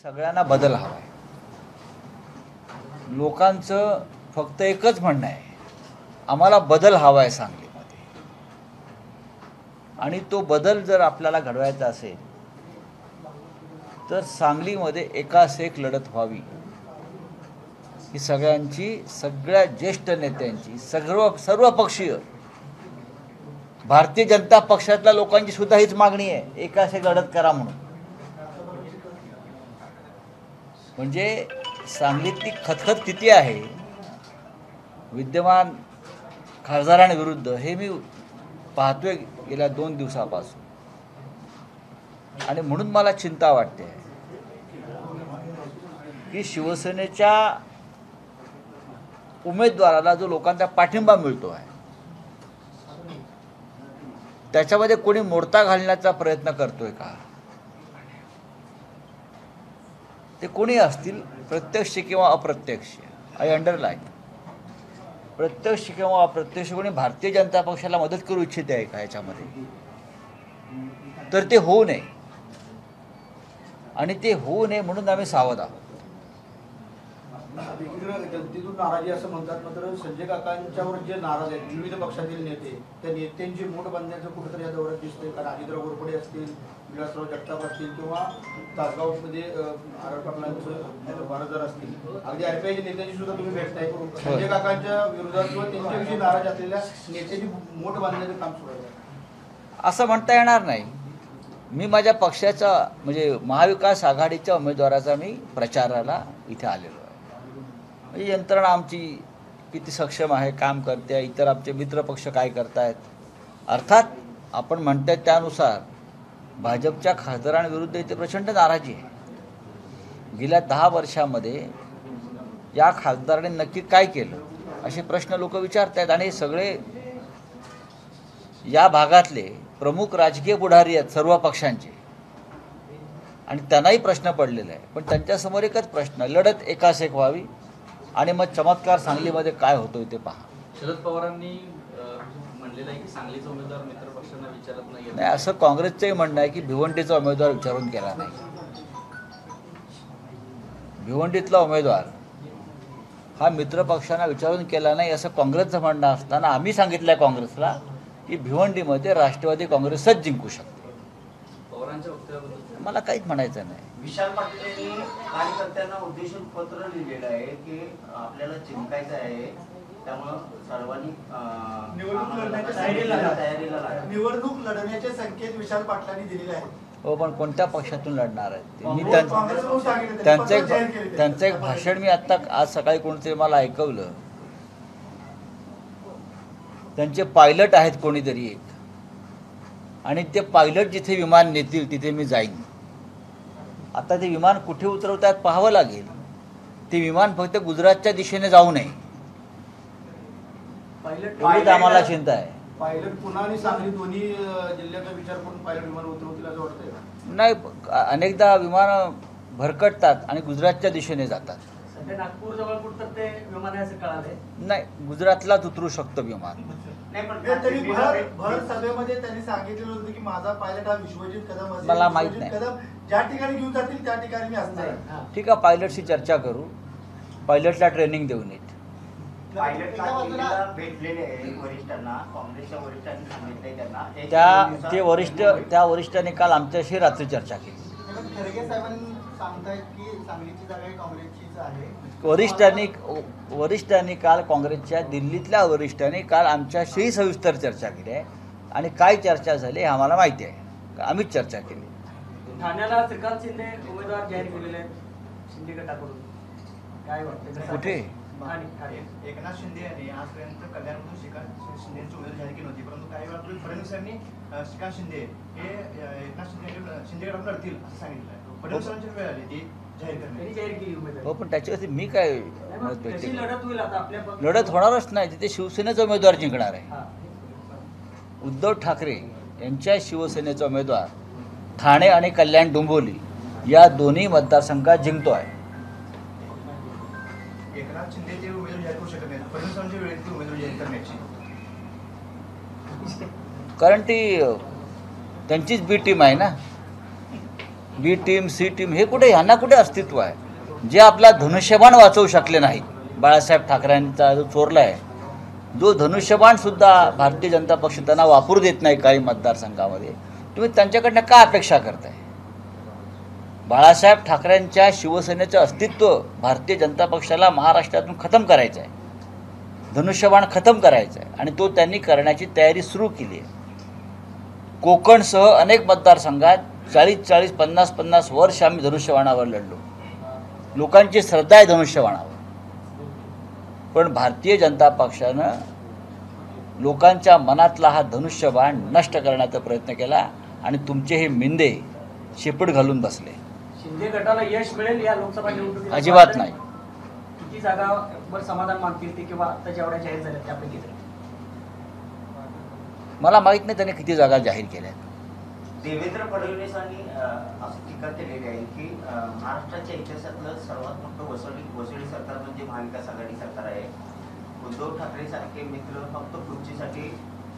सगळ्यांना बदल हवा आहे. लोकांचं फक्त एकच म्हणणं आहे, आम्हाला बदल हवा आहे सांगलीमध्ये. आणि तो बदल जर आपल्याला घडवायचा असेल तर सांगलीमध्ये एकास एक लढत व्हावी. ही सगळ्यांची, सगळ्या ज्येष्ठ नेत्यांची, सर्व पक्षीय, भारतीय जनता पक्षातल्या लोकांची सुद्धा हीच मागणी आहे, एकास एक लढत करा म्हणून. म्हणजे सांगलीतली खतखत किती आहे विद्यमान खासदारांविरुद्ध हे मी पाहतोय गेल्या 2 दिवसापासून. आणि म्हणून मला चिंता वाटते की शिवसेनेच्या उमेदवाराला जो लोकांचा पाठिंबा मिळतो आहे त्याच्यामध्ये कोणी मोडता घालण्याचा प्रयत्न करतोय का? ते कोणी असतील, प्रत्यक्ष किंवा अप्रत्यक्ष, आय अंडरलाईन, प्रत्यक्ष किंवा अप्रत्यक्ष कोणी भारतीय जनता पक्षाला मदत करू इच्छिते आहे का याच्यामध्ये? तर ते होऊ नये. आणि ते होऊ नये म्हणून आम्ही सावध आहोत. जनतेतून नाराजी असं म्हणतात, मात्र संजय काकांच्यावर जे नाराज आहेत विविध पक्षातील नेते, त्या नेत्यांची मूठ बांधण्याचं कुठेतरी या दौऱ्यात दिसतंय. कारण अजितराव घोरपडे असतील, विलासराव जगताप असतील किंवा तासगावमध्ये आर पाटलांचं बारजर असतील, अगदी आरपीआयच्या नेत्यांची सुद्धा तुम्ही भेटताय. संजय काकांच्या विरोधात किंवा त्यांच्याविषयी नाराज असलेल्या नेत्यांची मूठ बांधण्याचं काम सुरू आहे. असं म्हणता येणार नाही. मी माझ्या पक्षाचा म्हणजे महाविकास आघाडीच्या उमेदवाराचा मी प्रचाराला इथे आलेलो आहे. म्हणजे यंत्रणा आमची किती सक्षम आहे, काम करते, इतर आमचे मित्र पक्ष काय करतायत. अर्थात आपण म्हणताय त्यानुसार भाजपच्या खासदारांविरुद्ध इथे प्रचंड नाराजी आहे. गेल्या 10 वर्षामध्ये या खासदारांनी नक्की काय केलं असे प्रश्न लोक विचारत आहेत. आणि सगळे या भागातले प्रमुख राजकीय पुढारी आहेत सर्व पक्षांचे, आणि त्यांनाही प्रश्न पडलेला आहे. पण त्यांच्यासमोर एकच प्रश्न, लढत एकास एक व्हावी आणि मग चमत्कार सांगलीमध्ये काय होतोय ते पहा. शरद पवारांनी म्हणलेलं आहे की सांगलीचा उमेदवार मित्र पक्षांना विचारत नाही. असं काँग्रेसचंही म्हणणं आहे की भिवंडीचा उमेदवार विचारून केला नाही. भिवंडीतला उमेदवार हा मित्र पक्षांना विचारून केला नाही असं काँग्रेसचं म्हणणं असताना आम्ही सांगितलं आहे काँग्रेसला की भिवंडीमध्ये राष्ट्रवादी काँग्रेसच जिंकू शकते. पवारांच्या वक्तव्याबद्दल मला काहीच म्हणायचं नाही. विशाल पाटील यांनी कार्यकर्त्यांना उद्देशून पत्र लिहिलेलं आहे की आपल्याला जिंकायचं आहे, त्यामुळं सर्वांनी निवडणूक लढण्याचे संकेत विशाल पाटलांनी दिलेले आहेत. हो, पण कोणत्या पक्षातून लढणार आहेत ते? मी त्यांचं एक भाषण मी आत्ता आज सकाळी कोणतरी मला ऐकवलं. त्यांचे पायलट आहेत कोणीतरी एक, आणि ते पायलट जिथे विमान नेतील तिथे मी जाईन. आता ते विमान कुठे उतरवतात पाहावं लागेल. ते विमान फक्त गुजरातच्या दिशेने जाऊ नये एवढीच आम्हाला चिंता आहे. पायलट पुन्हा आणि सांगली दोन्ही जिल्ह्याचा विचार करून पायलट विमान उतरवतील असं वाटतंय? नाही, अनेकदा विमान भरकटतात आणि गुजरातच्या दिशेने जातात. नागपूर जवळ कुठं ते विमान आहे असं कळालंय. नाही, गुजरातलाच उतरू शकतं विमान. भर सभेमध्ये त्यांनी सांगितलेलं होतं की माझा पायलट हा विश्वजित कदम असेल. मला माहित नाही. कदम ज्या ठिकाणी घेऊन जातील त्या ठिकाणी मी असणार आहे. ठीक आहे, पायलटशी चर्चा करू, पायलटला ट्रेनिंग देऊ नये. पायलटला भेटलेले आहे वरिष्ठांना, काँग्रेसच्या वरिष्ठांनी सांगितलंय त्यांना. त्या वरिष्ठांनी काल आमच्याशी रात्री चर्चा केली. खरगे साहेबांनी सांगतायत की सांगलीची जागा काँग्रेसचीच आहे. वरिष्ठांनी काल काँग्रेसच्या दिल्लीतल्या वरिष्ठांनी काल आमच्याशी सविस्तर चर्चा केली आहे. आणि काय चर्चा झाली हे आम्हाला माहिती आहे, आम्हीच चर्चा केली. ठाण्याला श्रीकांत शिंदे उमेदवार जाहीर केलेले आहेत शिंदे गटाकडून, काय वाटतं? कुठे? एकनाथ शिंदे यांनी आजपर्यंत कल्याणमधून श्रीकांत शिंदेची उमेदवारी जाहीर केली होती, परंतु काही वेळापूर्वी फडणवीस यांनी श्रीकांत शिंदे हे एकनाथ शिंदे गटाकडून लढतील असं सांगितलं आहे. फडणवीसांची वेळ आली ती जाहीर केली उमेदवारी. हो, पण त्याच्यावरती मी काय लढत होणारच नाही. तिथे शिवसेनेचा उमेदवार जिंकणार आहे. उद्धव ठाकरे यांच्या शिवसेनेचा उमेदवार ठाणे आणि कल्याण डोंबिवली या दोन्ही मतदारसंघात जिंकतो आहे. एकनाथ शिंदे ते उमेदवार जाहीर करू शकत नाही, फडणवीसांच्या वेळेत ती उमेदवारी जाहीर करण्याची. कारण ती त्यांचीच बी टीम आहे ना. बी टीम, सी टीम हे कुठे, ह्यांना कुठे अस्तित्व आहे? जे आपला धनुष्यबाण वाचवू शकले नाहीत, बाळासाहेब ठाकरेंचा जो चोरला आहे, जो धनुष्यबाणसुद्धा भारतीय जनता पक्ष त्यांना वापरू देत नाही काही मतदारसंघामध्ये, तुम्ही त्यांच्याकडनं का अपेक्षा करताय? बाळासाहेब ठाकरेंच्या शिवसेनेचं अस्तित्व भारतीय जनता पक्षाला महाराष्ट्रातून खतम करायचं आहे, धनुष्यबाण खतम करायचं आहे आणि तो त्यांनी करण्याची तयारी सुरू केली आहे. कोकणसह अनेक मतदारसंघात 40-40, 50-50 वर्ष आम्ही धनुष्यबाणावर लढलो. लोकांची श्रद्धा आहे धनुष्यबाणावर. पण भारतीय जनता पक्षानं लोकांच्या मनातला हा धनुष्यबाण नष्ट करण्याचा प्रयत्न केला आणि तुमचे हे मिंदे शेपूट घालून बसले. शिंदे गटाला यश मिळेल या लोकसभा निवडणुकीत? अजिबात नाही. किती जागावर समाधान मानतील ते किंवा आता जेवढ्या जाहीर झाल्या त्यापैकी तरी? मला माहीत नाही त्याने किती जागा जाहीर केल्या. देवेंद्र फडणवीसांनी असं टीका केलेली आहे की महाराष्ट्राच्या इतिहासातलं सर्वात मोठं वसुली सरकार म्हणजे महाविकास आघाडी सरकार आहे. उद्धव ठाकरे सारखे मित्र फक्त खुर्चीसाठी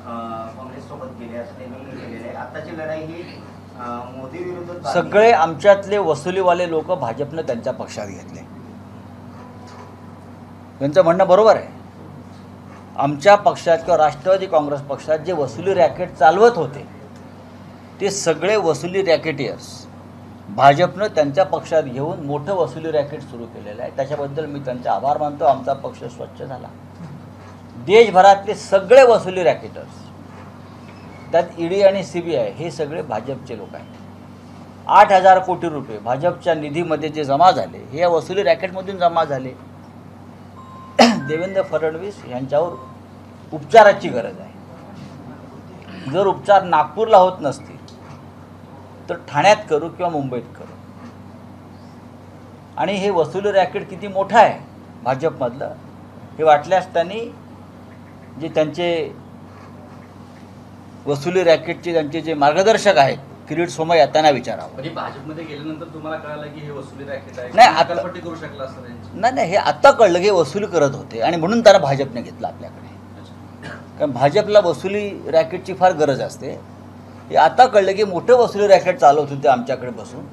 काँग्रेस सोबत गेले असं त्यांनी केलेलं आहे. आताची लढाई ही मोदी विरुद्ध सगळे आमच्यातले वसुलीवाले लोक भाजपनं त्यांच्या पक्षात घेतले. त्यांचं म्हणणं बरोबर आहे. आमच्या पक्षात किंवा राष्ट्रवादी काँग्रेस पक्षात जे वसुली रॅकेट चालवत होते ते सगळे वसुली रॅकेटियर्स भाजपनं त्यांच्या पक्षात घेऊन मोठं वसुली रॅकेट सुरू केलेलं आहे. त्याच्याबद्दल मी त्यांचे आभार मानतो. आमचा पक्ष स्वच्छ झाला. देशभरातले सगळे वसुली रॅकेटर्स, त्यात ईडी आणि CBI हे सगळे भाजपचे लोक आहेत. 8,000 कोटी रुपये भाजपच्या निधीमध्ये जे जमा झाले हे या वसुली रॅकेटमधून जमा झाले. देवेंद्र फडणवीस यांच्यावर उपचाराची गरज आहे. जर उपचार नागपूरला होत नसतील तर ठाण्यात करू किंवा मुंबईत करू. आणि हे वसुली रॅकेट किती मोठं आहे भाजपमधलं हे वाटल्यास त्यांनी जे त्यांचे वसुली रॅकेटचे त्यांचे जे मार्गदर्शक आहेत किरीट सोमय्या त्यांना विचारावं. म्हणजे भाजपमध्ये गेल्यानंतर तुम्हाला कळालं की हे वसुली रॅकेट आहे? नाही, आता कल्पटी करू शकला असं त्यांची? नाही, हे आत्ता कळलं की वसुली करत होते आणि म्हणून त्यांना भाजपने घेतलं आपल्याकडे. कारण भाजपला वसुली रॅकेटची फार गरज असते. हे आता कळलं की मोठं वसुली रॅकेट चालवत होते आमच्याकडे बसून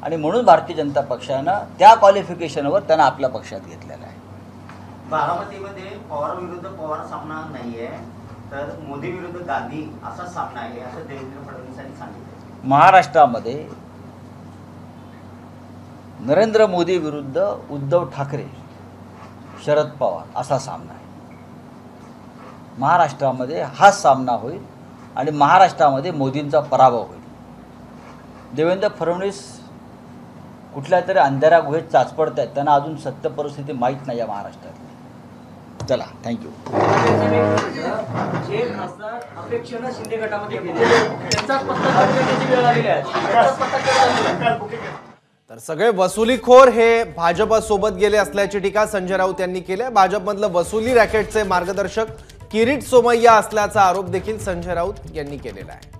आणि म्हणून भारतीय जनता पक्षानं त्या क्वालिफिकेशनवर त्यांना आपल्या पक्षात घेतलेलं आहे. बारामतीमध्ये पवार विरुद्ध पवार सामना नाहीये, तर मोदी विरुद्ध गांधी असा सामना आहे असं देवेंद्र फडणवीसांनी सांगितलं. महाराष्ट्रामध्ये नरेंद्र मोदी विरुद्ध उद्धव ठाकरे, शरद पवार असा सामना आहे. महाराष्ट्रामध्ये हाच सामना होईल आणि महाराष्ट्रामध्ये मोदींचा पराभव होईल. देवेंद्र फडणवीस कुठल्या तरी अंधाऱ्या गुहेत चाचपडत आहेत. त्यांना अजून सत्य परिस्थिती माहीत नाही आहे महाराष्ट्रातली. चला, थँक्यू. जे खासदार अपेक्षेनं शिंदे गटामध्ये गेले त्यांचाच पत्ता करण्याची वेळ आलेली आहे. त्यांचाच पत्ता करण्याची. तर सगळे वसुलीखोर हे भाजपसोबत गेले असल्याची टीका संजय राऊत यांनी केली आहे. भाजपमधलं वसुली रॅकेटचे मार्गदर्शक किरीट सोमय्या असल्याचा आरोप देखील संजय राऊत यांनी केलेला आहे.